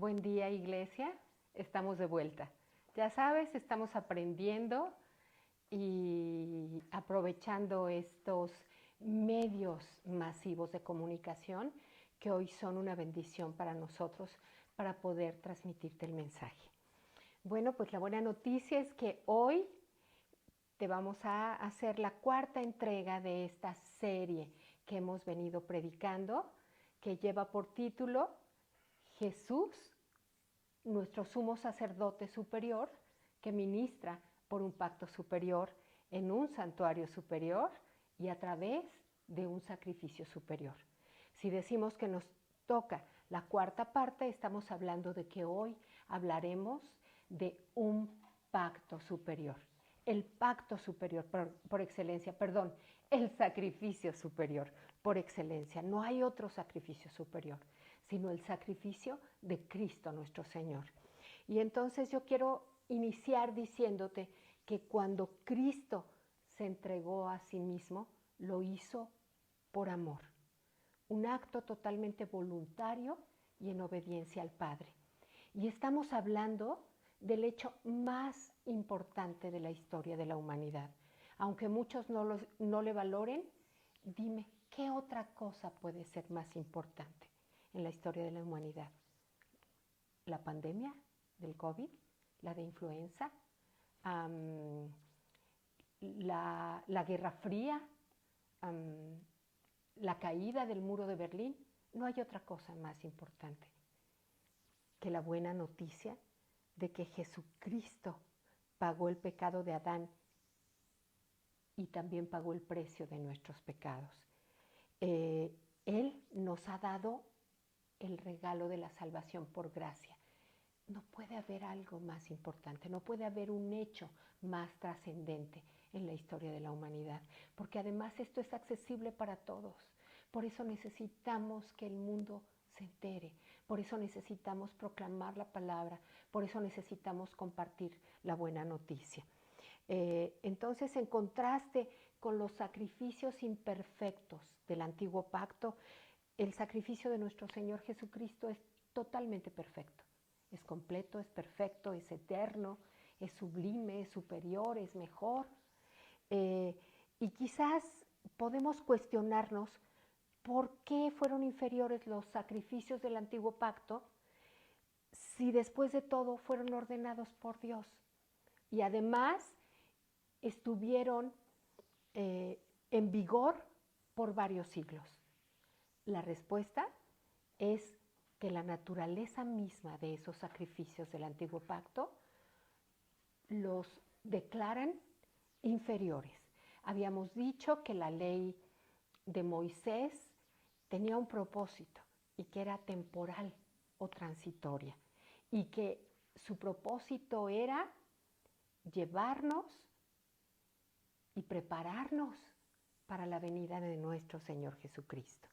Buen día, iglesia. Estamos de vuelta. Ya sabes, estamos aprendiendo y aprovechando estos medios masivos de comunicación que hoy son una bendición para nosotros para poder transmitirte el mensaje. Bueno, pues la buena noticia es que hoy te vamos a hacer la cuarta entrega de esta serie que hemos venido predicando, que lleva por título Jesús, nuestro sumo sacerdote superior, que ministra por un pacto superior en un santuario superior y a través de un sacrificio superior. Si decimos que nos toca la cuarta parte, estamos hablando de que hoy hablaremos de un pacto superior. El pacto superior por excelencia, perdón, el sacrificio superior por excelencia. No hay otro sacrificio superior, sino el sacrificio de Cristo nuestro Señor. Y entonces yo quiero iniciar diciéndote que cuando Cristo se entregó a sí mismo, lo hizo por amor. Un acto totalmente voluntario y en obediencia al Padre. Y estamos hablando del hecho más importante de la historia de la humanidad. Aunque muchos no le valoren, dime, ¿qué otra cosa puede ser más importante en la historia de la humanidad? ¿La pandemia del COVID? ¿La de influenza? La Guerra Fría? ¿La caída del muro de Berlín? No hay otra cosa más importante que la buena noticia de que Jesucristo pagó el pecado de Adán y también pagó el precio de nuestros pecados. Él nos ha dado el regalo de la salvación por gracia. No puede haber algo más importante, no puede haber un hecho más trascendente en la historia de la humanidad, porque además esto es accesible para todos. Por eso necesitamos que el mundo se entere, por eso necesitamos proclamar la palabra, por eso necesitamos compartir la buena noticia. Entonces, en contraste con los sacrificios imperfectos del antiguo pacto, el sacrificio de nuestro Señor Jesucristo es totalmente perfecto. Es completo, es perfecto, es eterno, es sublime, es superior, es mejor. Y quizás podemos cuestionarnos por qué fueron inferiores los sacrificios del antiguo pacto si después de todo fueron ordenados por Dios. Y además estuvieron en vigor por varios siglos. La respuesta es que la naturaleza misma de esos sacrificios del antiguo pacto los declaran inferiores. Habíamos dicho que la ley de Moisés tenía un propósito y que era temporal o transitoria y que su propósito era llevarnos y prepararnos para la venida de nuestro Señor Jesucristo.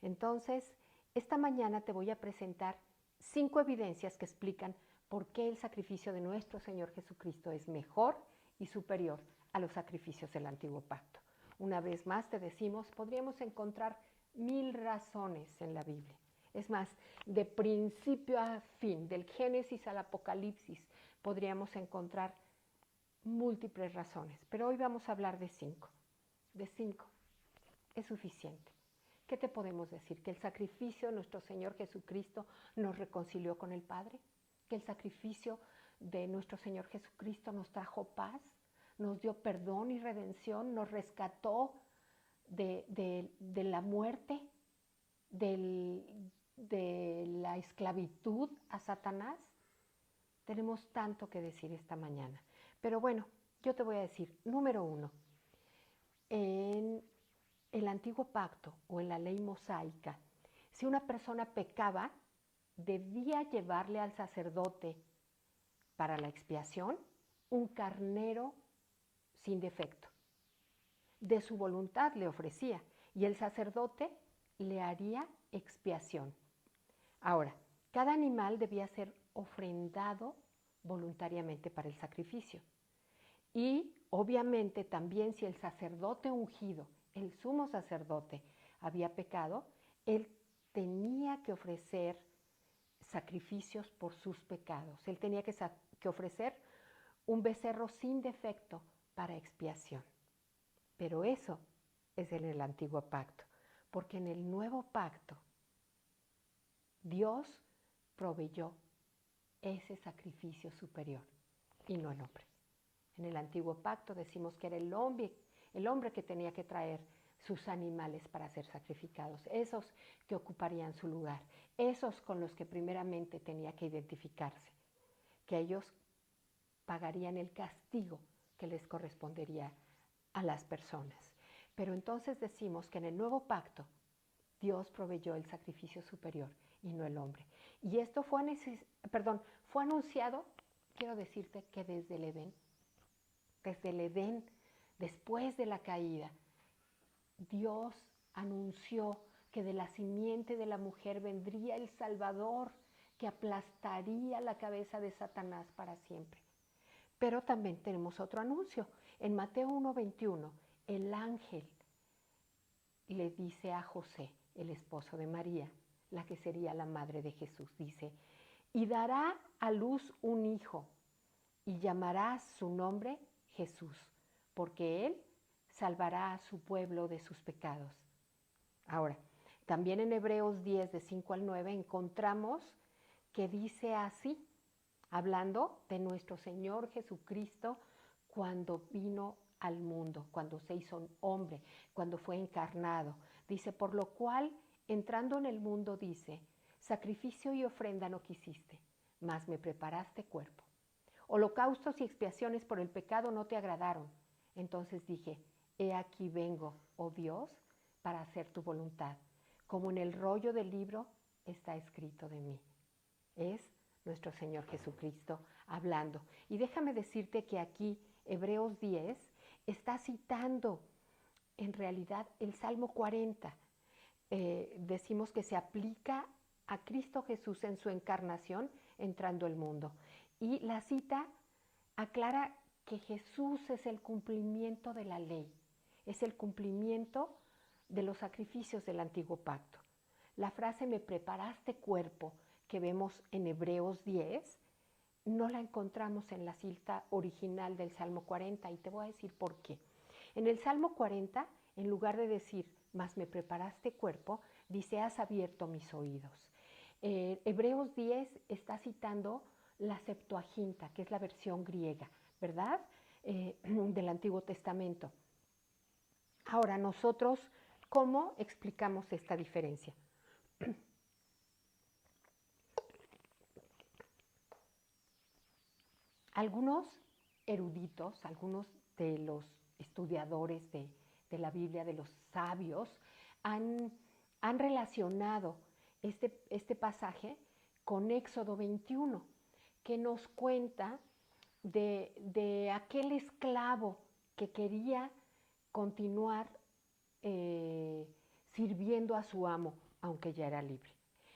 Entonces, esta mañana te voy a presentar 5 evidencias que explican por qué el sacrificio de nuestro Señor Jesucristo es mejor y superior a los sacrificios del antiguo pacto. Una vez más te decimos, podríamos encontrar 1000 razones en la Biblia. Es más, de principio a fin, del Génesis al Apocalipsis, podríamos encontrar múltiples razones, pero hoy vamos a hablar de 5. De 5 es suficiente. ¿Qué te podemos decir? Que el sacrificio de nuestro Señor Jesucristo nos reconcilió con el Padre, que el sacrificio de nuestro Señor Jesucristo nos trajo paz, nos dio perdón y redención, nos rescató de la muerte, de la esclavitud a Satanás. Tenemos tanto que decir esta mañana. Pero bueno, yo te voy a decir, número 1, en el antiguo pacto o en la ley mosaica, si una persona pecaba, debía llevarle al sacerdote para la expiación un carnero sin defecto. De su voluntad le ofrecía y el sacerdote le haría expiación. Ahora, cada animal debía ser ofrendado voluntariamente para el sacrificio. Y obviamente también si el sacerdote ungido, el sumo sacerdote, había pecado, él tenía que ofrecer sacrificios por sus pecados. Él tenía que ofrecer un becerro sin defecto para expiación. Pero eso es en el antiguo pacto, porque en el nuevo pacto Dios proveyó ese sacrificio superior y no el hombre. En el antiguo pacto decimos que era el hombre que tenía que traer sus animales para ser sacrificados, esos que ocuparían su lugar, esos con los que primeramente tenía que identificarse, que ellos pagarían el castigo que les correspondería a las personas. Pero entonces decimos que en el nuevo pacto Dios proveyó el sacrificio superior y no el hombre. Y esto fue anunciado, quiero decirte que desde el Edén, después de la caída, Dios anunció que de la simiente de la mujer vendría el Salvador que aplastaría la cabeza de Satanás para siempre. Pero también tenemos otro anuncio. En Mateo 1:21, el ángel le dice a José, el esposo de María, la que sería la madre de Jesús, dice, y dará a luz un hijo y llamará su nombre Jesús, porque él salvará a su pueblo de sus pecados. Ahora, también en Hebreos 10, de 5 al 9, encontramos que dice así, hablando de nuestro Señor Jesucristo cuando vino al mundo, cuando se hizo hombre, cuando fue encarnado. Dice, por lo cual, entrando en el mundo, dice, sacrificio y ofrenda no quisiste, mas me preparaste cuerpo. Holocaustos y expiaciones por el pecado no te agradaron. Entonces dije, he aquí vengo, oh Dios, para hacer tu voluntad. Como en el rollo del libro está escrito de mí. Es nuestro Señor Jesucristo hablando. Y déjame decirte que aquí Hebreos 10 está citando en realidad el Salmo 40. Decimos que se aplica a Cristo Jesús en su encarnación entrando al mundo. Y la cita aclara que Jesús es el cumplimiento de la ley, es el cumplimiento de los sacrificios del antiguo pacto. La frase me preparaste cuerpo que vemos en Hebreos 10 no la encontramos en la cita original del Salmo 40 y te voy a decir por qué. En el Salmo 40, en lugar de decir, mas me preparaste cuerpo, dice, has abierto mis oídos. Hebreos 10 está citando la Septuaginta, que es la versión griega, ¿verdad? Del Antiguo Testamento. Ahora, nosotros, ¿cómo explicamos esta diferencia? Algunos eruditos, algunos de los estudiadores de la Biblia, de los sabios, han relacionado este pasaje con Éxodo 21, que nos cuenta de aquel esclavo que quería continuar sirviendo a su amo, aunque ya era libre.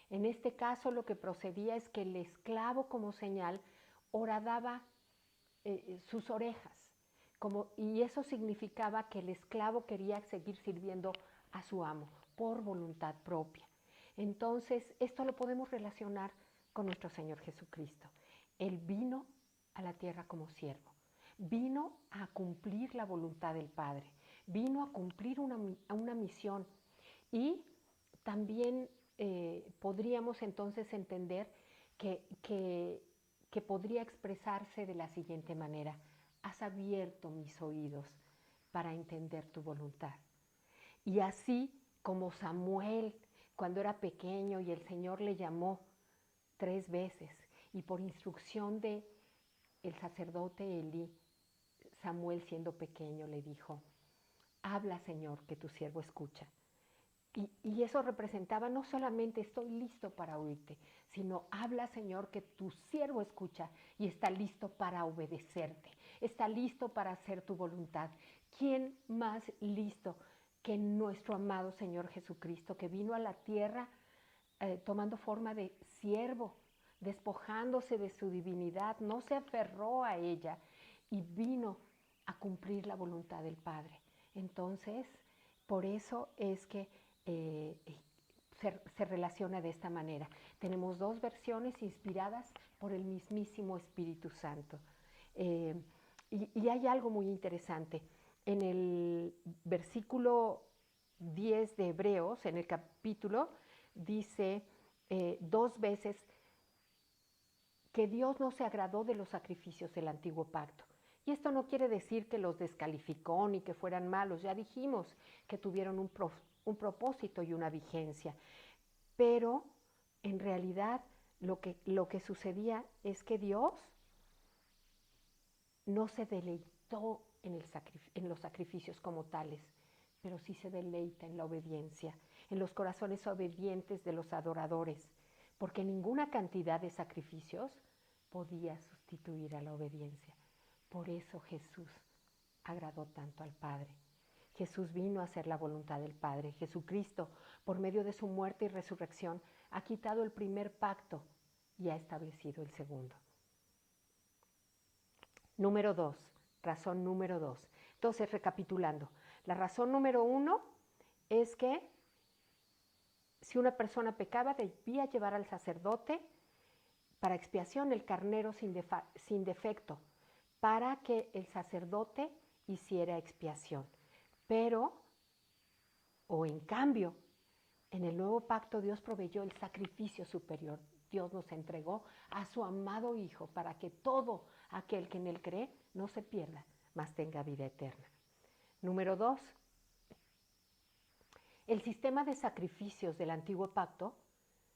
En este caso lo que procedía es que el esclavo como señal horadaba sus orejas, y eso significaba que el esclavo quería seguir sirviendo a su amo por voluntad propia. Entonces, esto lo podemos relacionar con nuestro Señor Jesucristo. Él vino a la tierra como siervo, vino a cumplir la voluntad del Padre, vino a cumplir una misión y también podríamos entonces entender que podría expresarse de la siguiente manera, has abierto mis oídos para entender tu voluntad. Y así como Samuel, cuando era pequeño y el Señor le llamó 3 veces, y por instrucción de el sacerdote Elí, Samuel siendo pequeño le dijo, habla Señor, que tu siervo escucha. Y eso representaba no solamente estoy listo para oírte, sino habla Señor que tu siervo escucha y está listo para obedecerte, está listo para hacer tu voluntad. ¿Quién más listo que nuestro amado Señor Jesucristo, que vino a la tierra tomando forma de siervo, despojándose de su divinidad, no se aferró a ella y vino a cumplir la voluntad del Padre? Entonces, por eso es que se relaciona de esta manera. Tenemos dos versiones inspiradas por el mismísimo Espíritu Santo. Y hay algo muy interesante. En el versículo 10 de Hebreos, en el capítulo, dice 2 veces que Dios no se agradó de los sacrificios del antiguo pacto. Y esto no quiere decir que los descalificó ni que fueran malos. Ya dijimos que tuvieron un propósito y una vigencia. Pero en realidad lo que sucedía es que Dios no se deleitó en los sacrificios como tales, pero sí se deleita en la obediencia, en los corazones obedientes de los adoradores, porque ninguna cantidad de sacrificios podía sustituir a la obediencia. Por eso Jesús agradó tanto al Padre. Jesús vino a hacer la voluntad del Padre. Jesucristo, por medio de su muerte y resurrección, ha quitado el primer pacto y ha establecido el segundo. Número 2, razón número 2. Entonces, recapitulando, la razón número 1 es que si una persona pecaba, debía llevar al sacerdote para expiación el carnero sin defecto, para que el sacerdote hiciera expiación. Pero, o en cambio, en el nuevo pacto Dios proveyó el sacrificio superior. Dios nos entregó a su amado Hijo para que todo aquel que en Él cree no se pierda, mas tenga vida eterna. Número 2. El sistema de sacrificios del antiguo pacto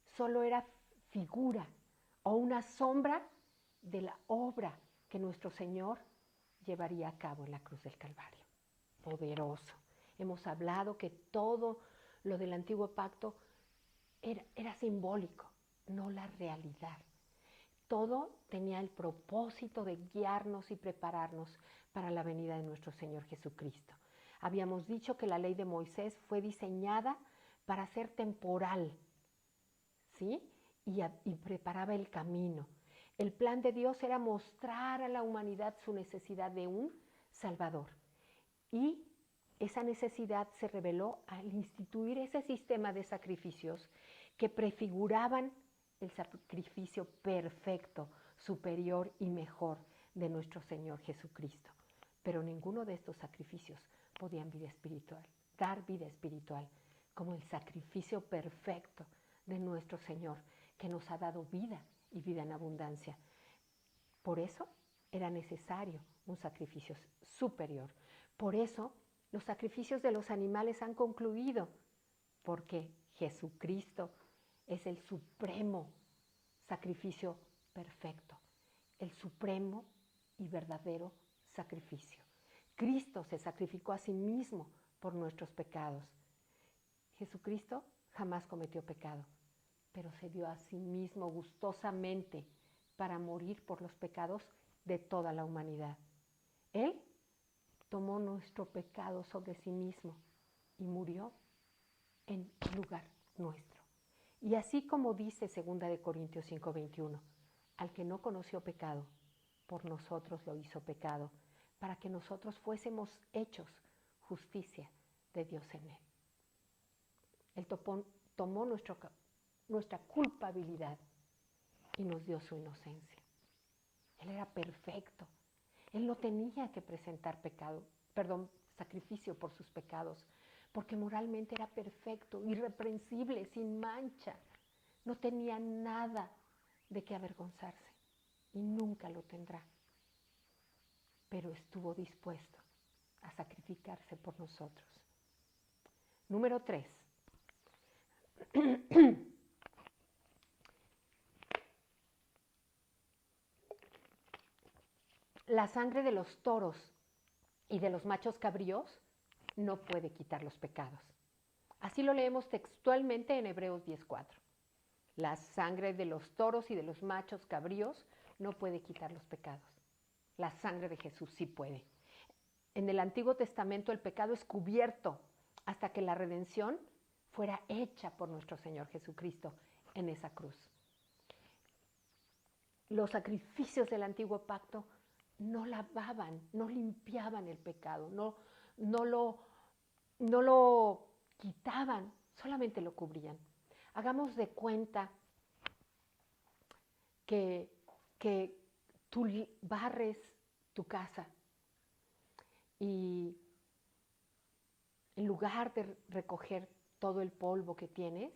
solo era figura o una sombra de la obra que nuestro Señor llevaría a cabo en la cruz del Calvario. Poderoso. Hemos hablado que todo lo del antiguo pacto era simbólico, no la realidad. Todo tenía el propósito de guiarnos y prepararnos para la venida de nuestro Señor Jesucristo. Habíamos dicho que la ley de Moisés fue diseñada para ser temporal, ¿sí? Y preparaba el camino. El plan de Dios era mostrar a la humanidad su necesidad de un Salvador. Y esa necesidad se reveló al instituir ese sistema de sacrificios que prefiguraban el sacrificio perfecto, superior y mejor de nuestro Señor Jesucristo. Pero ninguno de estos sacrificios podían dar vida espiritual, como el sacrificio perfecto de nuestro Señor, que nos ha dado vida y vida en abundancia. Por eso era necesario un sacrificio superior. Por eso los sacrificios de los animales han concluido, porque Jesucristo es el supremo sacrificio perfecto, el supremo y verdadero sacrificio. Cristo se sacrificó a sí mismo por nuestros pecados. Jesucristo jamás cometió pecado, pero se dio a sí mismo gustosamente para morir por los pecados de toda la humanidad. Él tomó nuestro pecado sobre sí mismo y murió en lugar nuestro. Y así como dice 2 Corintios 5:21, al que no conoció pecado, por nosotros lo hizo pecado, para que nosotros fuésemos hechos justicia de Dios en él. Él tomó nuestra culpabilidad y nos dio su inocencia. Él era perfecto. Él no tenía que presentar sacrificio por sus pecados, porque moralmente era perfecto, irreprensible, sin mancha. No tenía nada de qué avergonzarse y nunca lo tendrá. Pero estuvo dispuesto a sacrificarse por nosotros. Número 3. La sangre de los toros y de los machos cabríos no puede quitar los pecados. Así lo leemos textualmente en Hebreos 10:4. La sangre de los toros y de los machos cabríos no puede quitar los pecados. La sangre de Jesús sí puede. En el Antiguo Testamento el pecado es cubierto hasta que la redención fuera hecha por nuestro Señor Jesucristo en esa cruz. Los sacrificios del Antiguo Pacto no lavaban, no limpiaban el pecado, no lo quitaban, solamente lo cubrían. Hagamos de cuenta que tú barres tu casa y en lugar de recoger todo el polvo que tienes,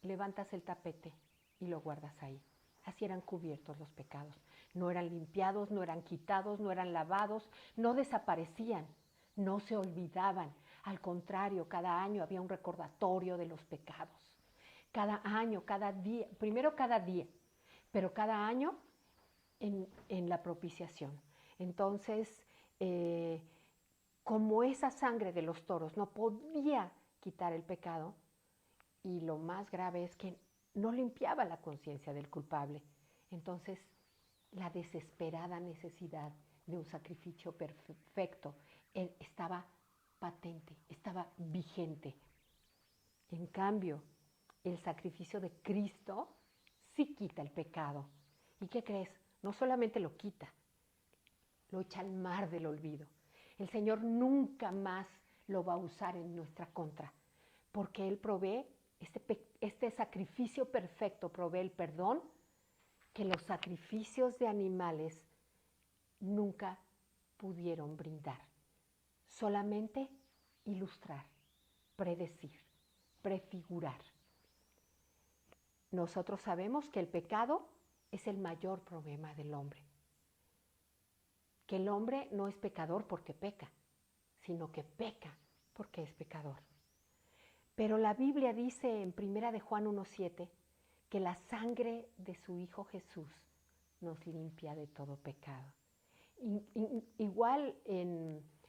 levantas el tapete y lo guardas ahí. Así eran cubiertos los pecados. No eran limpiados, no eran quitados, no eran lavados, no desaparecían, no se olvidaban. Al contrario, cada año había un recordatorio de los pecados. Cada año, cada día, primero cada día, pero cada año en la propiciación. Entonces, como esa sangre de los toros no podía quitar el pecado, y lo más grave es que no limpiaba la conciencia del culpable. Entonces, la desesperada necesidad de un sacrificio perfecto estaba patente, estaba vigente. En cambio, el sacrificio de Cristo sí quita el pecado. ¿Y qué crees? No solamente lo quita, lo echa al mar del olvido. El Señor nunca más lo va a usar en nuestra contra, porque Él provee, este sacrificio perfecto provee el perdón que los sacrificios de animales nunca pudieron brindar. Solamente ilustrar, predecir, prefigurar. Nosotros sabemos que el pecado es el mayor problema del hombre. Que el hombre no es pecador porque peca, sino que peca porque es pecador. Pero la Biblia dice en 1 de Juan 1:7 que la sangre de su Hijo Jesús nos limpia de todo pecado. Igual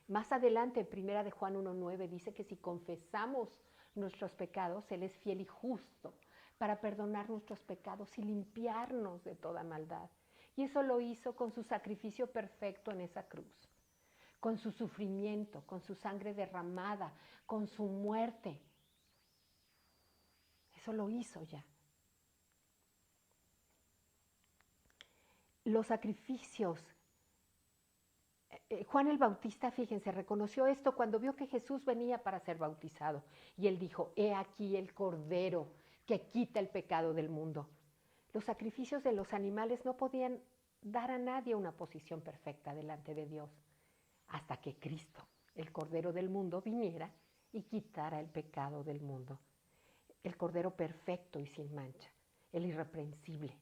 más adelante en 1 de Juan 1:9 dice que si confesamos nuestros pecados, Él es fiel y justo para perdonar nuestros pecados y limpiarnos de toda maldad. Y eso lo hizo con su sacrificio perfecto en esa cruz, con su sufrimiento, con su sangre derramada, con su muerte. Eso lo hizo ya. Los sacrificios. Juan el Bautista, fíjense, reconoció esto cuando vio que Jesús venía para ser bautizado. Y él dijo, he aquí el Cordero que quita el pecado del mundo. Los sacrificios de los animales no podían dar a nadie una posición perfecta delante de Dios, hasta que Cristo, el Cordero del mundo, viniera y quitara el pecado del mundo. El Cordero perfecto y sin mancha, el irreprensible.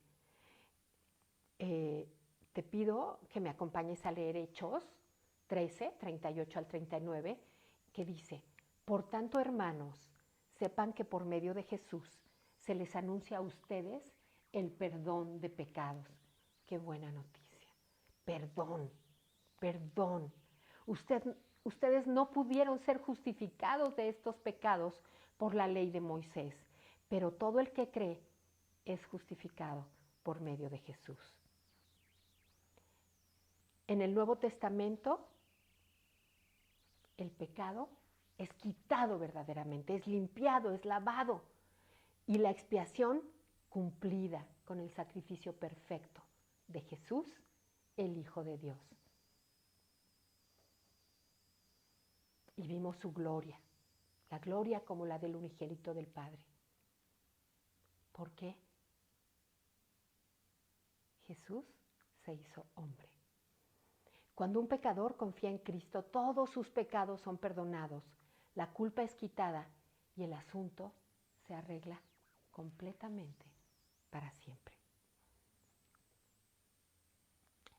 Te pido que me acompañes a leer Hechos 13, 38 al 39, que dice, por tanto, hermanos, sepan que por medio de Jesús se les anuncia a ustedes el perdón de pecados. Qué buena noticia. Perdón, perdón. Ustedes no pudieron ser justificados de estos pecados por la ley de Moisés, pero todo el que cree es justificado por medio de Jesús. En el Nuevo Testamento, el pecado es quitado verdaderamente, es limpiado, es lavado, y la expiación cumplida con el sacrificio perfecto de Jesús, el Hijo de Dios. Y vimos su gloria, la gloria como la del unigénito del Padre. ¿Por qué? Jesús se hizo hombre. Cuando un pecador confía en Cristo, todos sus pecados son perdonados, la culpa es quitada y el asunto se arregla completamente para siempre.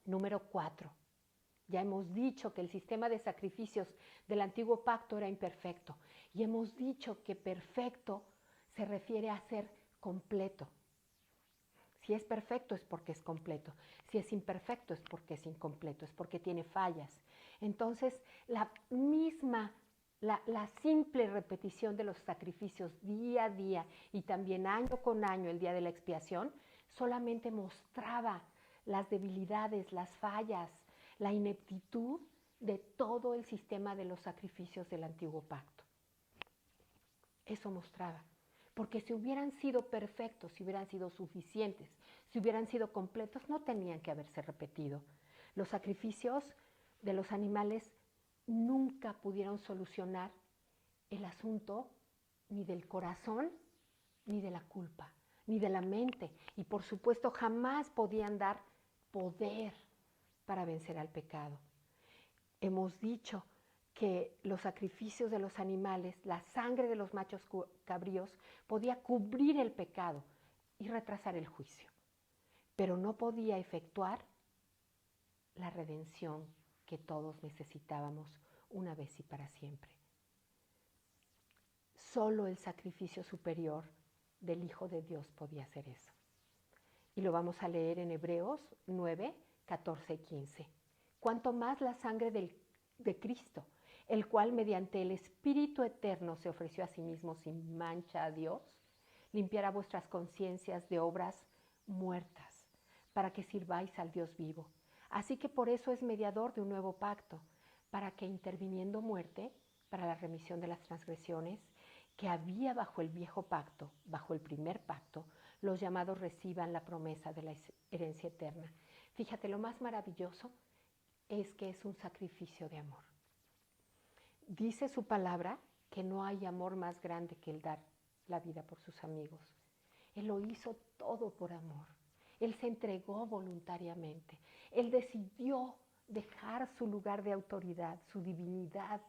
Número 4. Ya hemos dicho que el sistema de sacrificios del antiguo pacto era imperfecto y hemos dicho que perfecto se refiere a ser completo. Si es perfecto es porque es completo, si es imperfecto es porque es incompleto, es porque tiene fallas. Entonces, la simple repetición de los sacrificios día a día y también año con año, el día de la expiación, solamente mostraba las debilidades, las fallas, la ineptitud de todo el sistema de los sacrificios del antiguo pacto. Eso mostraba. Porque si hubieran sido perfectos, si hubieran sido suficientes, si hubieran sido completos, no tenían que haberse repetido. Los sacrificios de los animales nunca pudieron solucionar el asunto ni del corazón ni de la culpa. ni de la mente. Y por supuesto jamás podían dar poder para vencer al pecado. Hemos dicho que los sacrificios de los animales, la sangre de los machos cabríos, podía cubrir el pecado y retrasar el juicio, pero no podía efectuar la redención que todos necesitábamos una vez y para siempre. Solo el sacrificio superior del Hijo de Dios podía hacer eso. Y lo vamos a leer en Hebreos 9, 14 y 15. Cuanto más la sangre de Cristo, el cual mediante el Espíritu Eterno se ofreció a sí mismo sin mancha a Dios, limpiará vuestras conciencias de obras muertas, para que sirváis al Dios vivo. Así que por eso es mediador de un nuevo pacto, para que interviniendo muerte, para la remisión de las transgresiones que había bajo el viejo pacto, bajo el primer pacto, los llamados reciban la promesa de la herencia eterna. Fíjate, lo más maravilloso es que es un sacrificio de amor. Dice su palabra que no hay amor más grande que el dar la vida por sus amigos. Él lo hizo todo por amor. Él se entregó voluntariamente. Él decidió dejar su lugar de autoridad, su divinidad,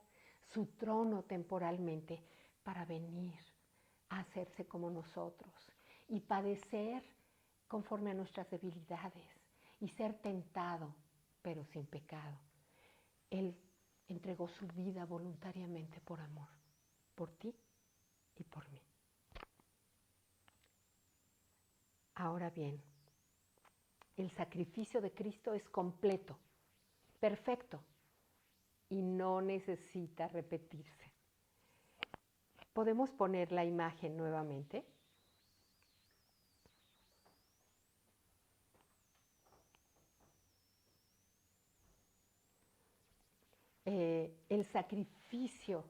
su trono temporalmente, para venir a hacerse como nosotros y padecer conforme a nuestras debilidades y ser tentado, pero sin pecado. Él entregó su vida voluntariamente por amor, por ti y por mí. Ahora bien, el sacrificio de Cristo es completo, perfecto y no necesita repetirse. ¿Podemos poner la imagen nuevamente? El sacrificio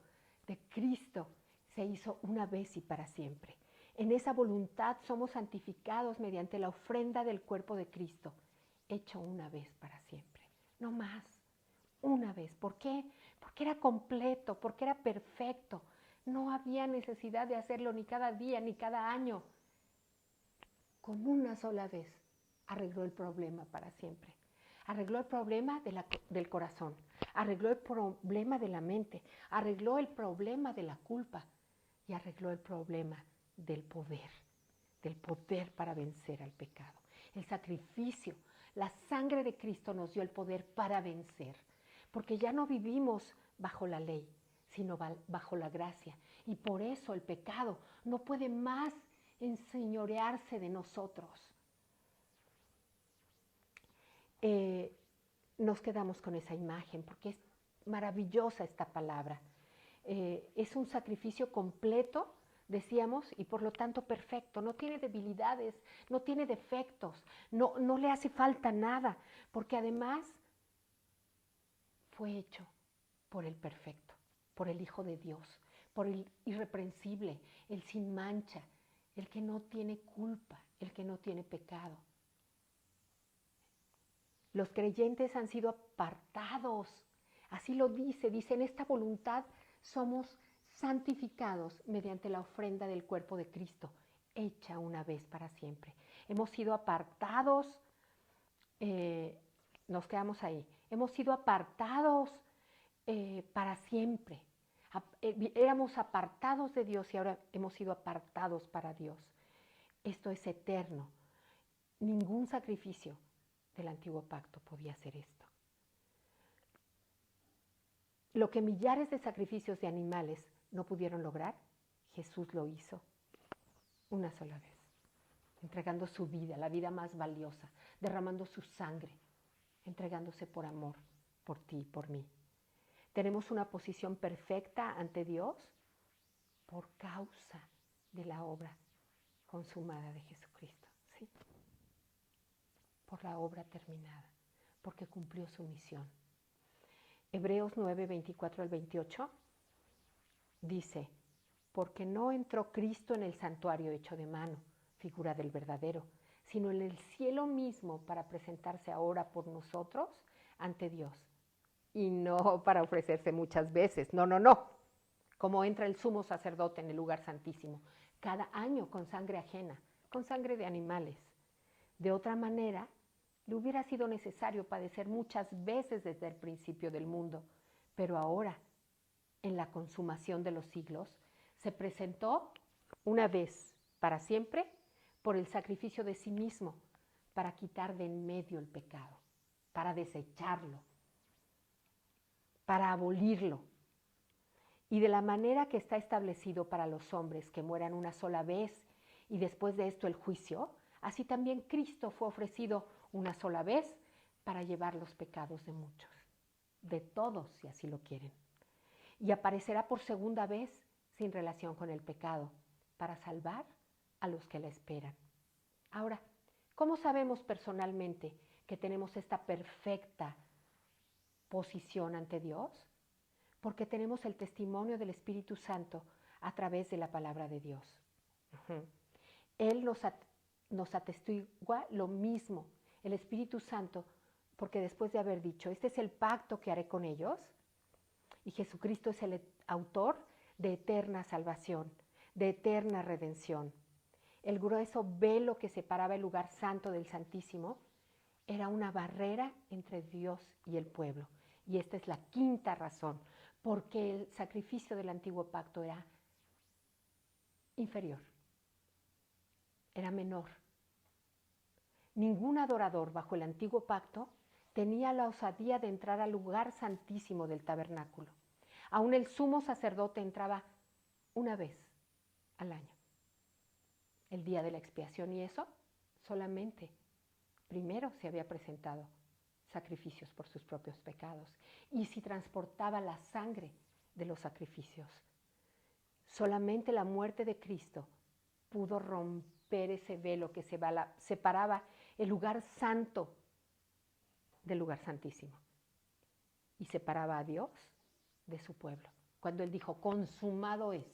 de Cristo se hizo una vez y para siempre. En esa voluntad somos santificados mediante la ofrenda del cuerpo de Cristo, hecho una vez para siempre. No más, una vez. ¿Por qué? Porque era completo, porque era perfecto. No había necesidad de hacerlo ni cada día, ni cada año. Con una sola vez arregló el problema para siempre. Arregló el problema del corazón, arregló el problema de la mente, arregló el problema de la culpa y arregló el problema del poder para vencer al pecado. El sacrificio, la sangre de Cristo nos dio el poder para vencer, porque ya no vivimos bajo la ley, sino bajo la gracia. Y por eso el pecado no puede más enseñorearse de nosotros. Nos quedamos con esa imagen porque es maravillosa esta palabra. Es un sacrificio completo, decíamos, y por lo tanto perfecto. No tiene debilidades, no tiene defectos, no le hace falta nada, porque además fue hecho por el perfecto, por el Hijo de Dios, por el irreprensible, el sin mancha, el que no tiene culpa, el que no tiene pecado. Los creyentes han sido apartados, así lo dice, en esta voluntad somos santificados mediante la ofrenda del cuerpo de Cristo, hecha una vez para siempre. Hemos sido apartados, nos quedamos ahí, hemos sido apartados para siempre. Éramos apartados de Dios y ahora hemos sido apartados para Dios. Esto es eterno. Ningún sacrificio del antiguo pacto podía hacer esto. Lo que millares de sacrificios de animales no pudieron lograr, Jesús lo hizo una sola vez, entregando su vida, la vida más valiosa, derramando su sangre, entregándose por amor, por ti y por mí. Tenemos una posición perfecta ante Dios por causa de la obra consumada de Jesucristo, ¿sí? Por la obra terminada, porque cumplió su misión. Hebreos 9, 24 al 28 dice, porque no entró Cristo en el santuario hecho de mano, figura del verdadero, sino en el cielo mismo para presentarse ahora por nosotros ante Dios. Y no para ofrecerse muchas veces, no, como entra el sumo sacerdote en el lugar santísimo, cada año con sangre ajena, con sangre de animales. De otra manera, le hubiera sido necesario padecer muchas veces desde el principio del mundo, pero ahora, en la consumación de los siglos, se presentó una vez para siempre por el sacrificio de sí mismo, para quitar de en medio el pecado, para desecharlo, para abolirlo. Y de la manera que está establecido para los hombres que mueran una sola vez y después de esto el juicio, así también Cristo fue ofrecido una sola vez para llevar los pecados de muchos, de todos si así lo quieren. Y aparecerá por segunda vez sin relación con el pecado, para salvar a los que la esperan. Ahora, ¿cómo sabemos personalmente que tenemos esta perfecta posición ante Dios? Porque tenemos el testimonio del Espíritu Santo a través de la palabra de Dios. Él nos atestigua lo mismo, el Espíritu Santo, porque después de haber dicho, este es el pacto que haré con ellos, y Jesucristo es el autor de eterna salvación, de eterna redención. El grueso velo que separaba el lugar santo del Santísimo era una barrera entre Dios y el pueblo. Y esta es la quinta razón, porque el sacrificio del antiguo pacto era inferior, era menor. Ningún adorador bajo el antiguo pacto tenía la osadía de entrar al lugar santísimo del tabernáculo. Aún el sumo sacerdote entraba una vez al año, el día de la expiación, y eso solamente primero se había presentado sacrificios por sus propios pecados, y si transportaba la sangre de los sacrificios. Solamente la muerte de Cristo pudo romper ese velo que separaba el lugar santo del lugar santísimo y separaba a Dios de su pueblo. Cuando Él dijo, consumado es,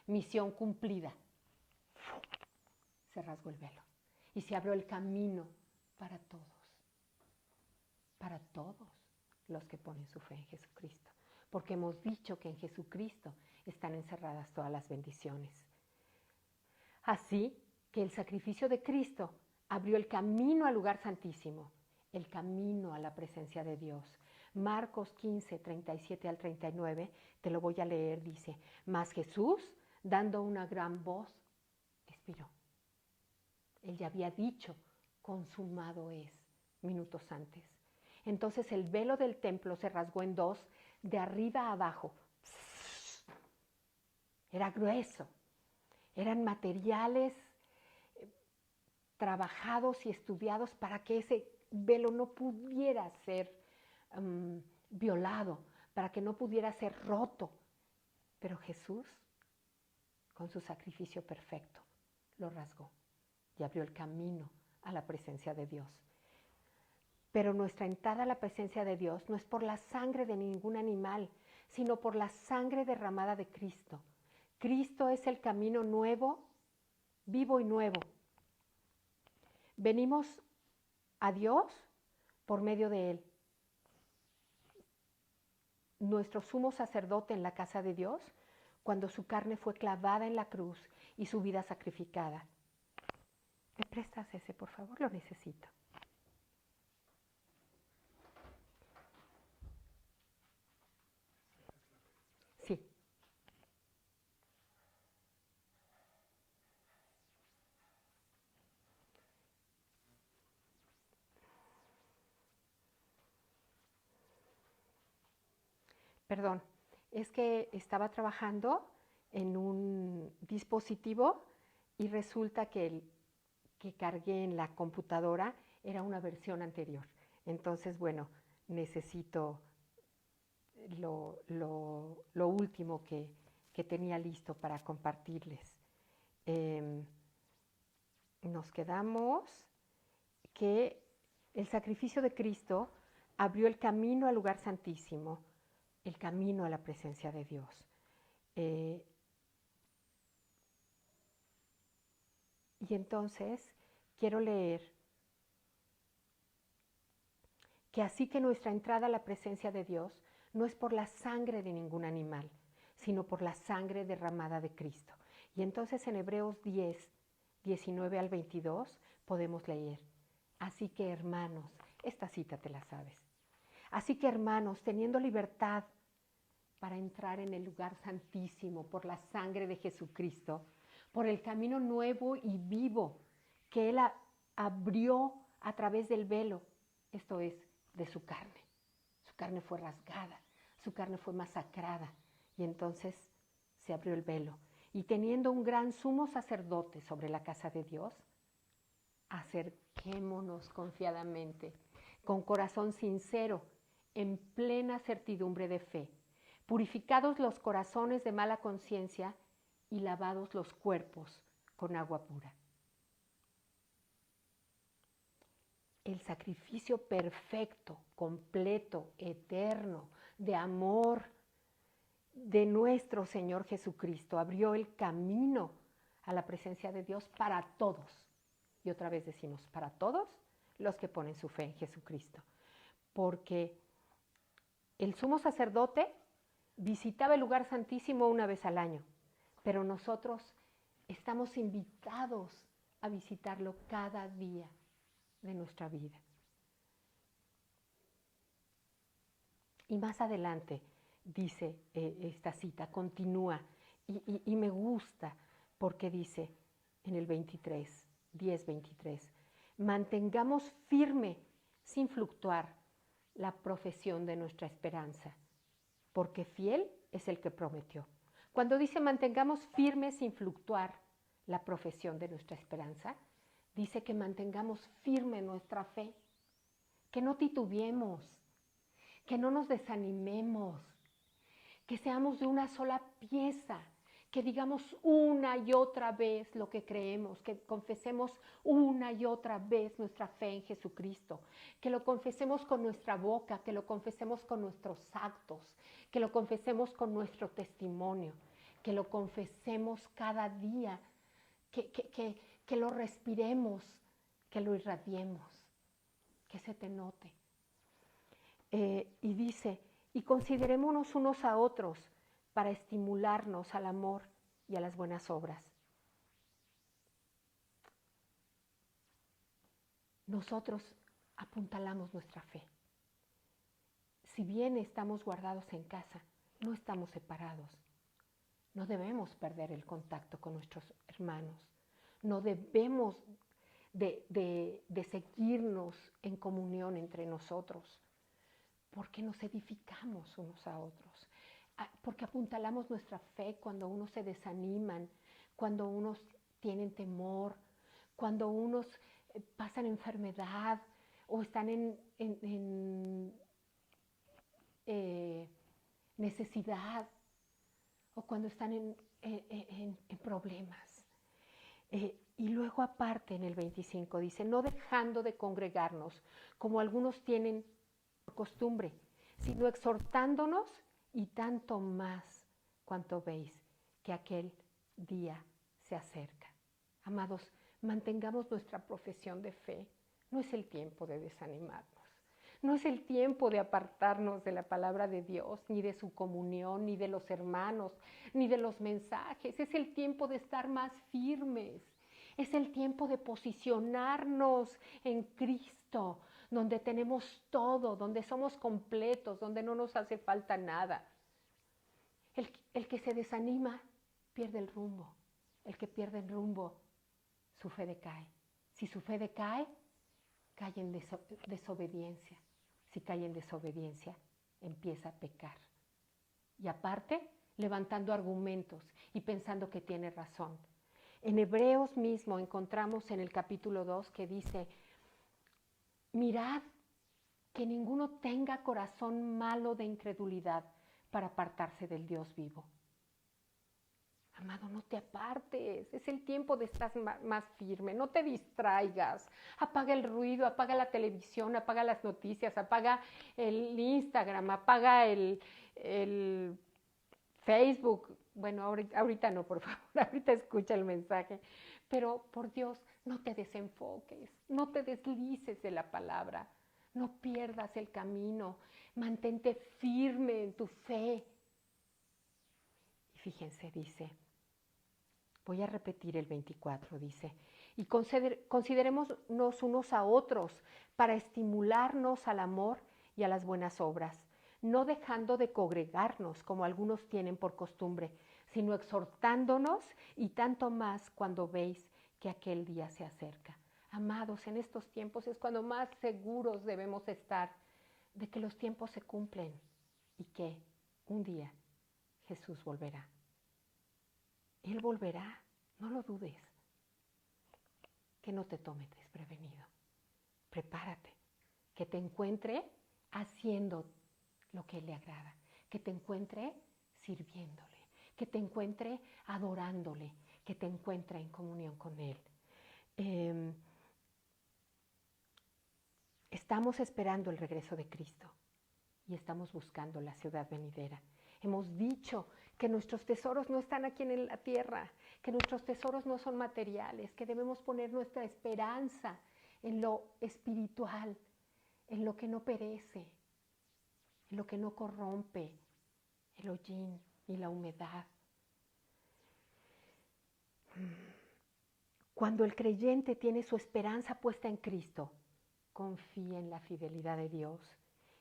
misión cumplida, se rasgó el velo y se abrió el camino para todos los que ponen su fe en Jesucristo, porque hemos dicho que en Jesucristo están encerradas todas las bendiciones. Así que el sacrificio de Cristo abrió el camino al lugar santísimo, el camino a la presencia de Dios. Marcos 15, 37 al 39, te lo voy a leer, dice, mas Jesús, dando una gran voz, expiró. Él ya había dicho, consumado es, minutos antes. Entonces el velo del templo se rasgó en dos, de arriba a abajo. Era grueso. Eran materiales trabajados y estudiados para que ese velo no pudiera ser violado, para que no pudiera ser roto. Pero Jesús, con su sacrificio perfecto, lo rasgó y abrió el camino a la presencia de Dios. Pero nuestra entrada a la presencia de Dios no es por la sangre de ningún animal, sino por la sangre derramada de Cristo. Cristo es el camino nuevo, vivo y nuevo. Venimos a Dios por medio de Él. Nuestro sumo sacerdote en la casa de Dios, cuando su carne fue clavada en la cruz y su vida sacrificada. ¿Me prestas ese, por favor? Lo necesito. Sí. Perdón, es que estaba trabajando en un dispositivo y resulta que el que cargué en la computadora era una versión anterior. Entonces, bueno, necesito lo último que tenía listo para compartirles. Nos quedamos que el sacrificio de Cristo abrió el camino al lugar santísimo, el camino a la presencia de Dios. Y entonces quiero leer que así que nuestra entrada a la presencia de Dios no es por la sangre de ningún animal, sino por la sangre derramada de Cristo. Y entonces en Hebreos 10, 19 al 22, podemos leer: así que hermanos, esta cita te la sabes. Así que hermanos, teniendo libertad para entrar en el lugar santísimo por la sangre de Jesucristo, por el camino nuevo y vivo que Él abrió a través del velo, esto es, de su carne. Su carne fue rasgada, su carne fue masacrada, y entonces se abrió el velo. Y teniendo un gran sumo sacerdote sobre la casa de Dios, acerquémonos confiadamente, con corazón sincero, en plena certidumbre de fe, purificados los corazones de mala conciencia y lavados los cuerpos con agua pura. El sacrificio perfecto, completo, eterno, de amor de nuestro Señor Jesucristo abrió el camino a la presencia de Dios para todos. Y otra vez decimos, para todos los que ponen su fe en Jesucristo. Porque el sumo sacerdote visitaba el lugar santísimo una vez al año, pero nosotros estamos invitados a visitarlo cada día de nuestra vida. Y más adelante dice esta cita, continúa, y me gusta porque dice en el 23, 10:23, mantengamos firme, sin fluctuar, la profesión de nuestra esperanza, porque fiel es el que prometió. Cuando dice mantengamos firme, sin fluctuar, la profesión de nuestra esperanza, dice que mantengamos firme nuestra fe, que no titubeemos, que no nos desanimemos, que seamos de una sola pieza, que digamos una y otra vez lo que creemos, que confesemos una y otra vez nuestra fe en Jesucristo, que lo confesemos con nuestra boca, que lo confesemos con nuestros actos, que lo confesemos con nuestro testimonio, que lo confesemos cada día, que lo respiremos, que lo irradiemos, que se te note. Y dice, y considerémonos unos a otros para estimularnos al amor y a las buenas obras. Nosotros apuntalamos nuestra fe. Si bien estamos guardados en casa, no estamos separados. No debemos perder el contacto con nuestros hermanos. No debemos de seguirnos en comunión entre nosotros, porque nos edificamos unos a otros, porque apuntalamos nuestra fe cuando unos se desaniman, cuando unos tienen temor, cuando unos pasan enfermedad o están en necesidad, o cuando están en problemas. Y luego aparte en el 25 dice, no dejando de congregarnos, como algunos tienen por costumbre, sino exhortándonos, y tanto más cuanto veis que aquel día se acerca. Amados, mantengamos nuestra profesión de fe. No es el tiempo de desanimarnos. No es el tiempo de apartarnos de la palabra de Dios, ni de su comunión, ni de los hermanos, ni de los mensajes. Es el tiempo de estar más firmes. Es el tiempo de posicionarnos en Cristo, donde tenemos todo, donde somos completos, donde no nos hace falta nada. El que se desanima pierde el rumbo. El que pierde el rumbo, su fe decae. Si su fe decae, cae en desobediencia. Si cae en desobediencia, empieza a pecar. Y aparte, levantando argumentos y pensando que tiene razón. En Hebreos mismo encontramos en el capítulo 2 que dice, mirad que ninguno tenga corazón malo de incredulidad para apartarse del Dios vivo. Amado, no te apartes, es el tiempo de estar más firme, no te distraigas, apaga el ruido, apaga la televisión, apaga las noticias, apaga el Instagram, apaga el Facebook. Bueno, ahorita no, por favor, ahorita escucha el mensaje, pero por Dios, no te desenfoques, no te deslices de la palabra, no pierdas el camino, mantente firme en tu fe. Y fíjense, dice, voy a repetir el 24, dice, y considerémonos unos a otros para estimularnos al amor y a las buenas obras, no dejando de congregarnos como algunos tienen por costumbre, sino exhortándonos y tanto más cuando veis que aquel día se acerca. Amados, en estos tiempos es cuando más seguros debemos estar de que los tiempos se cumplen y que un día Jesús volverá. Él volverá, no lo dudes. Que no te tome desprevenido. Prepárate, que te encuentre haciendo lo que le agrada, que te encuentre sirviéndole, que te encuentre adorándole, que te encuentre en comunión con Él. Estamos esperando el regreso de Cristo y estamos buscando la ciudad venidera. Hemos dicho que nuestros tesoros no están aquí en la tierra, que nuestros tesoros no son materiales, que debemos poner nuestra esperanza en lo espiritual, en lo que no perece, en lo que no corrompe, el hollín y la humedad. Cuando el creyente tiene su esperanza puesta en Cristo, confía en la fidelidad de Dios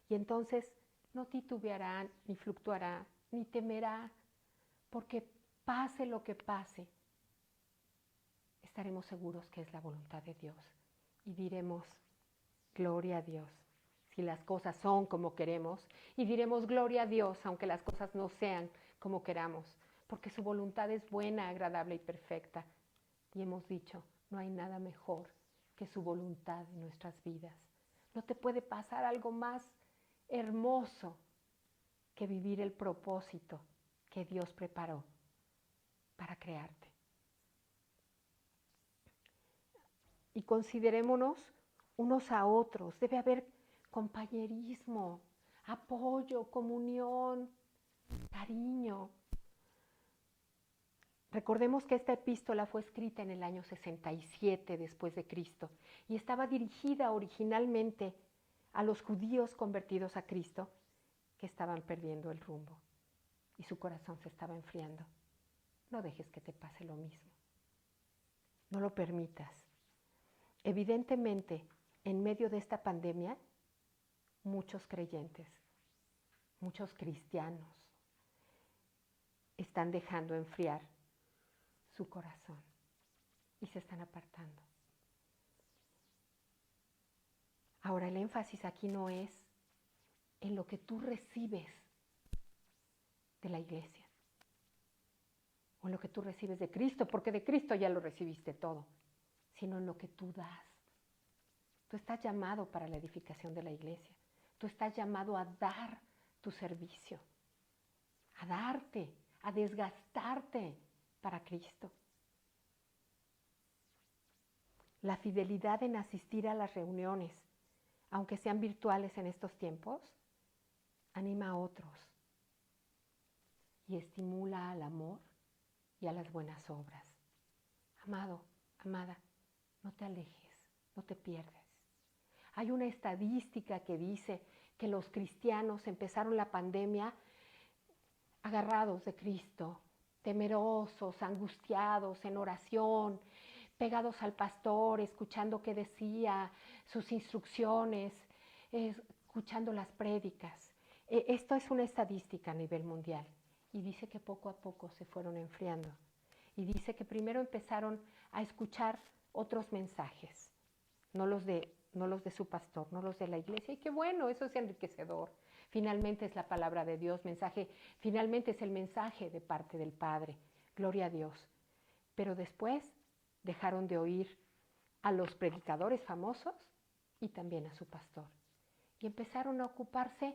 y entonces no titubeará, ni fluctuará, ni temerá, porque pase lo que pase, estaremos seguros que es la voluntad de Dios y diremos, gloria a Dios, si las cosas son como queremos, y diremos, gloria a Dios, aunque las cosas no sean como queramos, porque su voluntad es buena, agradable y perfecta. Y hemos dicho, no hay nada mejor que su voluntad en nuestras vidas. No te puede pasar algo más hermoso que vivir el propósito que Dios preparó para crearte. Y considerémonos unos a otros. Debe haber compañerismo, apoyo, comunión, cariño. Recordemos que esta epístola fue escrita en el año 67 después de Cristo y estaba dirigida originalmente a los judíos convertidos a Cristo que estaban perdiendo el rumbo y su corazón se estaba enfriando. No dejes que te pase lo mismo. No lo permitas. Evidentemente, en medio de esta pandemia, muchos creyentes, muchos cristianos están dejando enfriar su corazón y se están apartando. Ahora, el énfasis aquí no es en lo que tú recibes de la iglesia o en lo que tú recibes de Cristo, porque de Cristo ya lo recibiste todo, sino en lo que tú das. Tú estás llamado para la edificación de la iglesia. Tú estás llamado a dar tu servicio, a darte, a desgastarte para Cristo. La fidelidad en asistir a las reuniones, aunque sean virtuales en estos tiempos, anima a otros y estimula al amor y a las buenas obras. Amado, amada, no te alejes, no te pierdas. Hay una estadística que dice que los cristianos empezaron la pandemia agarrados de Cristo, temerosos, angustiados, en oración, pegados al pastor, escuchando qué decía, sus instrucciones, escuchando las prédicas. Esto es una estadística a nivel mundial y dice que poco a poco se fueron enfriando. Y dice que primero empezaron a escuchar otros mensajes, no los de su pastor, no los de la iglesia. Y qué bueno, eso es enriquecedor. Finalmente es la palabra de Dios, finalmente es el mensaje de parte del Padre. Gloria a Dios. Pero después dejaron de oír a los predicadores famosos y también a su pastor. Y empezaron a ocuparse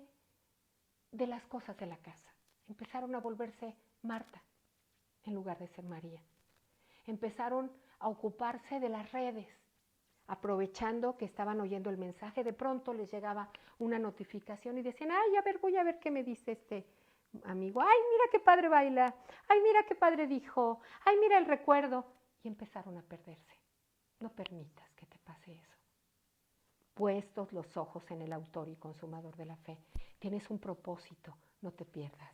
de las cosas de la casa. Empezaron a volverse Marta en lugar de ser María. Empezaron a ocuparse de las redes. Aprovechando que estaban oyendo el mensaje, de pronto les llegaba una notificación y decían, ay, a ver, voy a ver qué me dice este amigo. Ay, mira qué padre baila. Ay, mira qué padre dijo. Ay, mira el recuerdo. Y empezaron a perderse. No permitas que te pase eso. Puestos los ojos en el autor y consumador de la fe. Tienes un propósito, no te pierdas.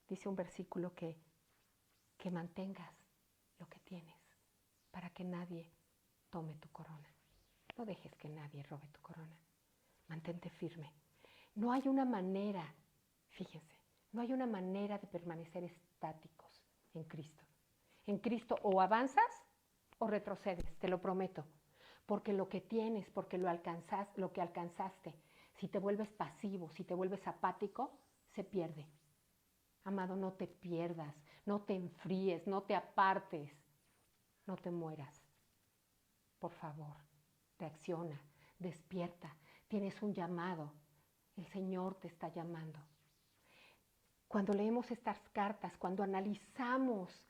Dice un versículo que que mantengas lo que tienes para que nadie tome tu corona. No dejes que nadie robe tu corona. Mantente firme. No hay una manera, fíjense, no hay una manera de permanecer estáticos en Cristo. En Cristo o avanzas o retrocedes, te lo prometo. Porque lo que tienes, porque lo que alcanzaste, si te vuelves pasivo, si te vuelves apático, se pierde. Amado, no te pierdas, no te enfríes, no te apartes, no te mueras. Por favor, reacciona, despierta, tienes un llamado, el Señor te está llamando. Cuando leemos estas cartas, cuando analizamos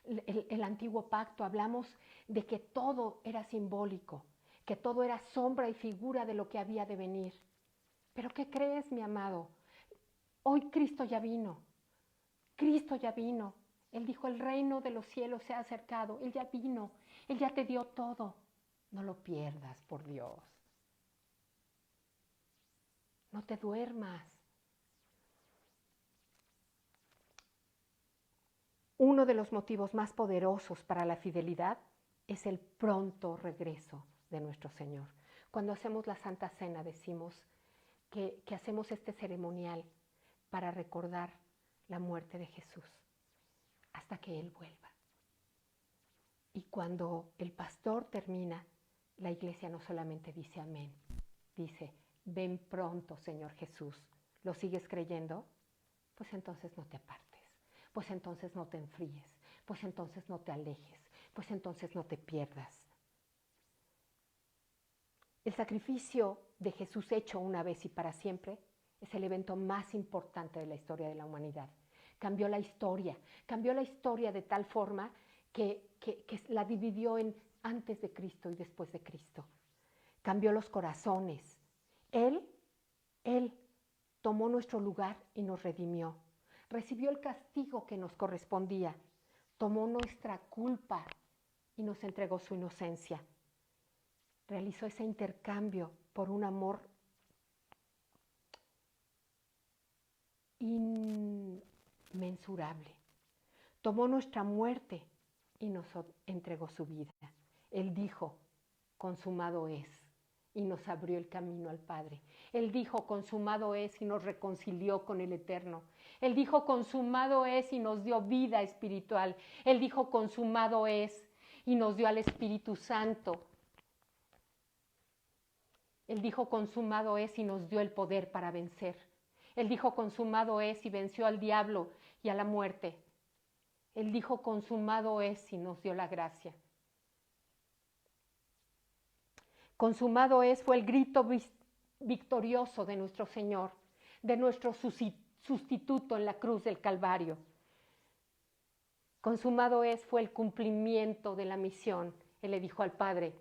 el antiguo pacto, hablamos de que todo era simbólico, que todo era sombra y figura de lo que había de venir. Pero ¿qué crees, mi amado? Hoy Cristo ya vino. Cristo ya vino. Él dijo, el reino de los cielos se ha acercado. Él ya vino. Él ya te dio todo. No lo pierdas, por Dios. No te duermas. Uno de los motivos más poderosos para la fidelidad es el pronto regreso de nuestro Señor. Cuando hacemos la Santa Cena decimos que hacemos este ceremonial para recordar la muerte de Jesús hasta que Él vuelva. Y cuando el pastor termina, la iglesia no solamente dice amén, dice, ven pronto, Señor Jesús. ¿Lo sigues creyendo? Pues entonces no te apartes, pues entonces no te enfríes, pues entonces no te alejes, pues entonces no te pierdas. El sacrificio de Jesús hecho una vez y para siempre es el evento más importante de la historia de la humanidad. Cambió la historia de tal forma que la dividió en antes de Cristo y después de Cristo. Cambió los corazones. Él tomó nuestro lugar y nos redimió. Recibió el castigo que nos correspondía. Tomó nuestra culpa y nos entregó su inocencia. Realizó ese intercambio por un amor inmensurable. Tomó nuestra muerte y nos entregó su vida. Él dijo, consumado es, y nos abrió el camino al Padre. Él dijo, consumado es, y nos reconcilió con el Eterno. Él dijo, consumado es, y nos dio vida espiritual. Él dijo, consumado es, y nos dio al Espíritu Santo. Él dijo, consumado es, y nos dio el poder para vencer. Él dijo, consumado es, y venció al diablo y a la muerte. Él dijo, consumado es, y nos dio la gracia. Consumado es fue el grito victorioso de nuestro Señor, de nuestro sustituto en la cruz del Calvario. Consumado es fue el cumplimiento de la misión. Él le dijo al Padre,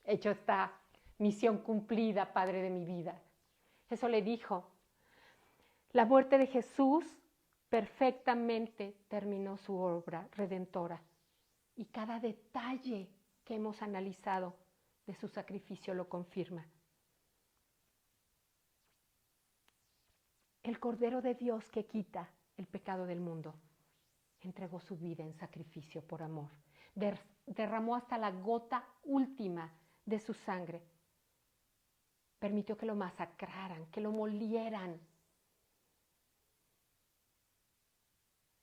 hecho está, misión cumplida, Padre de mi vida. Eso le dijo. La muerte de Jesús perfectamente terminó su obra redentora. Y cada detalle que hemos analizado de su sacrificio lo confirma. El Cordero de Dios que quita el pecado del mundo entregó su vida en sacrificio por amor. Derramó hasta la gota última de su sangre. Permitió que lo masacraran, que lo molieran.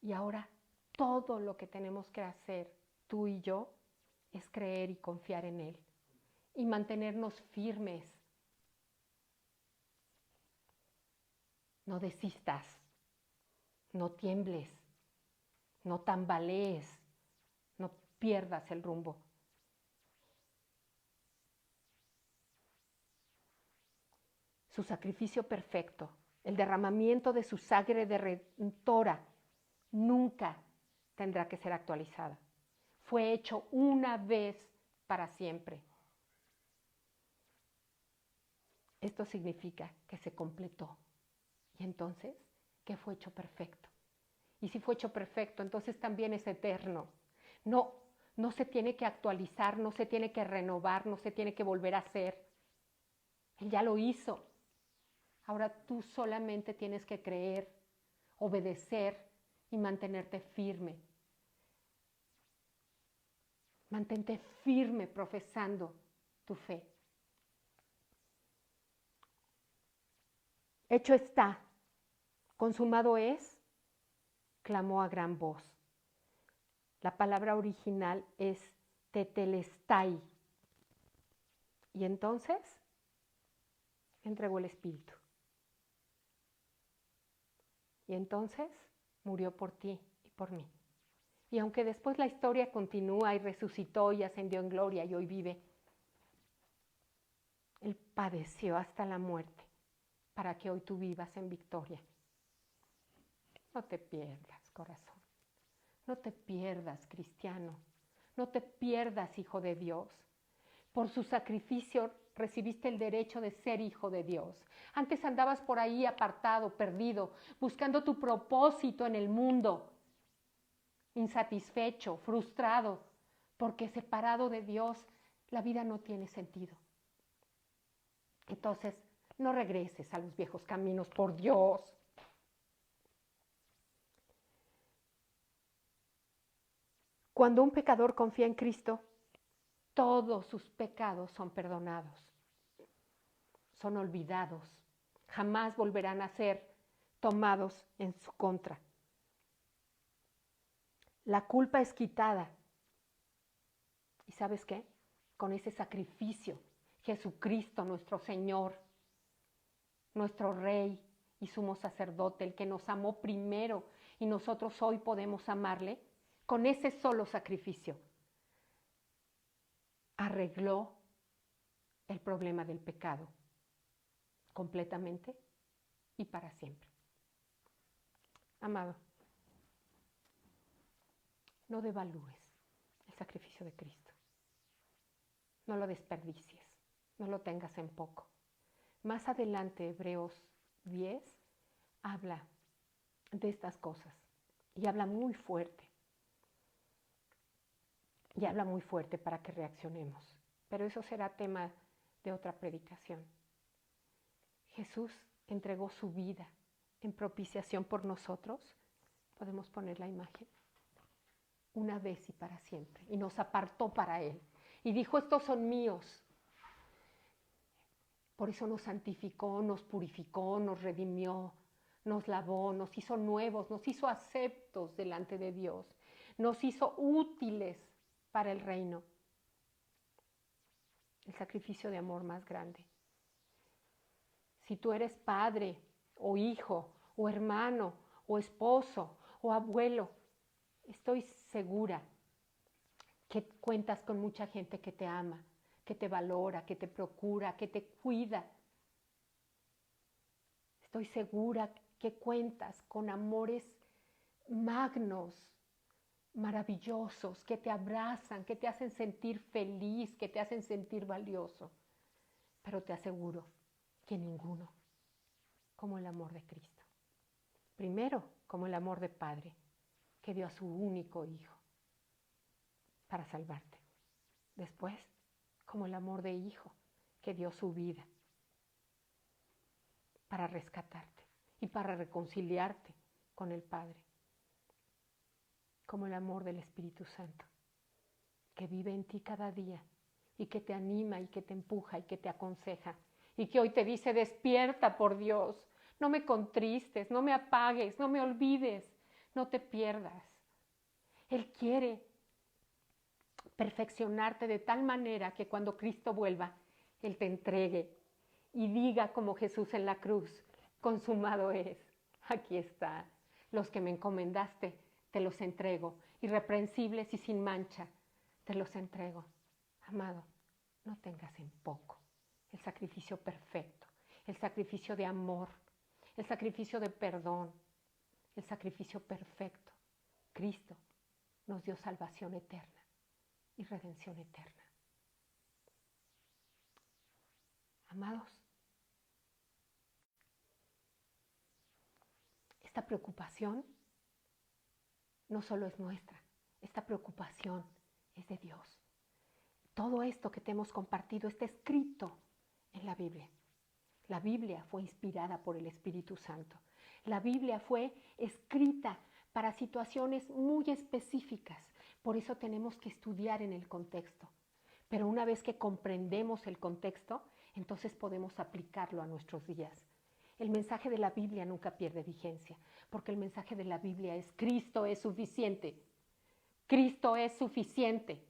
Y ahora todo lo que tenemos que hacer, tú y yo, es creer y confiar en Él. Y mantenernos firmes. No desistas, no tiembles, no tambalees, no pierdas el rumbo. Su sacrificio perfecto, el derramamiento de su sangre redentora, nunca tendrá que ser actualizada. Fue hecho una vez para siempre. Esto significa que se completó. Y entonces, que fue hecho perfecto. Y si fue hecho perfecto, entonces también es eterno. No se tiene que actualizar, no se tiene que renovar, no se tiene que volver a hacer. Él ya lo hizo. Ahora tú solamente tienes que creer, obedecer y mantenerte firme. Mantente firme profesando tu fe. Hecho está, consumado es, clamó a gran voz. La palabra original es tetelestai. Y entonces entregó el Espíritu. Y entonces murió por ti y por mí. Y aunque después la historia continúa y resucitó y ascendió en gloria y hoy vive, Él padeció hasta la muerte para que hoy tú vivas en victoria. No te pierdas, corazón. No te pierdas, cristiano. No te pierdas, hijo de Dios. Por su sacrificio recibiste el derecho de ser hijo de Dios. Antes andabas por ahí apartado, perdido, buscando tu propósito en el mundo, insatisfecho, frustrado, porque separado de Dios la vida no tiene sentido. Entonces, no regreses a los viejos caminos, por Dios. Cuando un pecador confía en Cristo, todos sus pecados son perdonados, son olvidados, jamás volverán a ser tomados en su contra. La culpa es quitada. ¿Y sabes qué? Con ese sacrificio, Jesucristo, nuestro Señor, nuestro Rey y sumo sacerdote, el que nos amó primero y nosotros hoy podemos amarle, con ese solo sacrificio arregló el problema del pecado completamente y para siempre. Amado, no devalúes el sacrificio de Cristo. No lo desperdicies, no lo tengas en poco. Más adelante, Hebreos 10 habla de estas cosas y habla muy fuerte. Y habla muy fuerte para que reaccionemos. Pero eso será tema de otra predicación. Jesús entregó su vida en propiciación por nosotros. Podemos poner la imagen. Una vez y para siempre. Y nos apartó para Él. Y dijo, estos son míos. Por eso nos santificó, nos purificó, nos redimió, nos lavó, nos hizo nuevos, nos hizo aceptos delante de Dios. Nos hizo útiles para el reino. El sacrificio de amor más grande. Si tú eres padre o hijo o hermano o esposo o abuelo, estoy segura que cuentas con mucha gente que te ama, que te valora, que te procura, que te cuida. Estoy segura que cuentas con amores magnos, maravillosos, que te abrazan, que te hacen sentir feliz, que te hacen sentir valioso. Pero te aseguro que ninguno como el amor de Cristo. Primero, como el amor de Padre, que dio a su único Hijo para salvarte. Después, como el amor de Hijo, que dio su vida para rescatarte y para reconciliarte con el Padre. Como el amor del Espíritu Santo, que vive en ti cada día y que te anima y que te empuja y que te aconseja y que hoy te dice, despierta por Dios, no me contristes, no me apagues, no me olvides, no te pierdas. Él quiere perfeccionarte de tal manera que cuando Cristo vuelva, Él te entregue y diga como Jesús en la cruz, consumado es, aquí está, los que me encomendaste, te los entrego, irreprensibles y sin mancha, te los entrego. Amado, no tengas en poco el sacrificio perfecto, el sacrificio de amor, el sacrificio de perdón, el sacrificio perfecto. Cristo nos dio salvación eterna y redención eterna. Amados, esta preocupación no solo es nuestra, esta preocupación es de Dios. Todo esto que te hemos compartido está escrito en la Biblia. La Biblia fue inspirada por el Espíritu Santo. La Biblia fue escrita para situaciones muy específicas, Por eso tenemos que estudiar en el contexto. Pero una vez que comprendemos el contexto, entonces podemos aplicarlo a nuestros días. El mensaje de la Biblia nunca pierde vigencia, porque el mensaje de la Biblia es: Cristo es suficiente. Cristo es suficiente.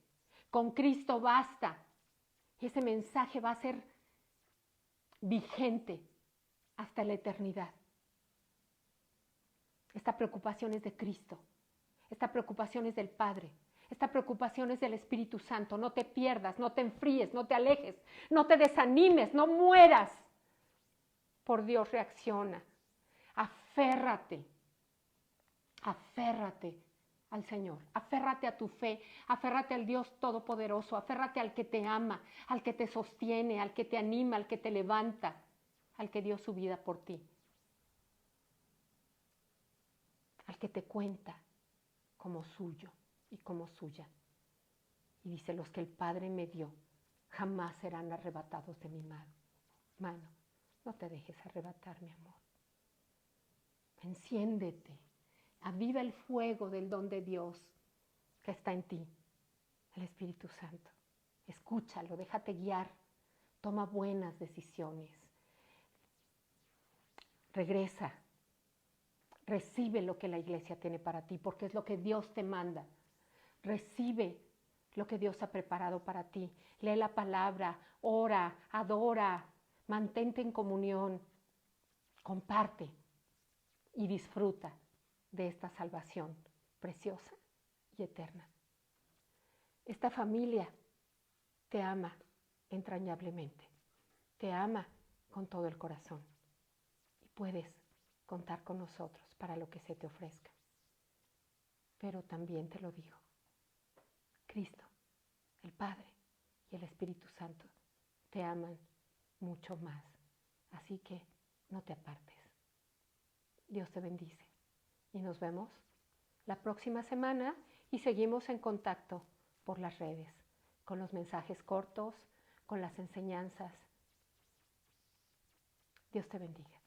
Con Cristo basta. Ese mensaje va a ser vigente hasta la eternidad. Esta preocupación es de Cristo. Esta preocupación es del Padre. Esta preocupación es del Espíritu Santo. No te pierdas, no te enfríes, no te alejes, no te desanimes, no mueras. Por Dios, reacciona. Aférrate. Aférrate al Señor. Aférrate a tu fe. Aférrate al Dios Todopoderoso. Aférrate al que te ama, al que te sostiene, al que te anima, al que te levanta, al que dio su vida por ti, al que te cuenta como suyo y como suya. Y dice: los que el Padre me dio jamás serán arrebatados de mi mano. No te dejes arrebatar, mi amor. Enciéndete. Aviva el fuego del don de Dios que está en ti, el Espíritu Santo. Escúchalo, déjate guiar. Toma buenas decisiones. Regresa. Recibe lo que la iglesia tiene para ti, porque es lo que Dios te manda. Recibe lo que Dios ha preparado para ti. Lee la palabra, ora, adora, mantente en comunión, comparte y disfruta de esta salvación preciosa y eterna. Esta familia te ama entrañablemente, te ama con todo el corazón y puedes contar con nosotros para lo que se te ofrezca. Pero también te lo digo: Cristo, el Padre y el Espíritu Santo te aman mucho más. Así que no te apartes. Dios te bendice. Y nos vemos la próxima semana y seguimos en contacto por las redes, con los mensajes cortos, con las enseñanzas. Dios te bendiga.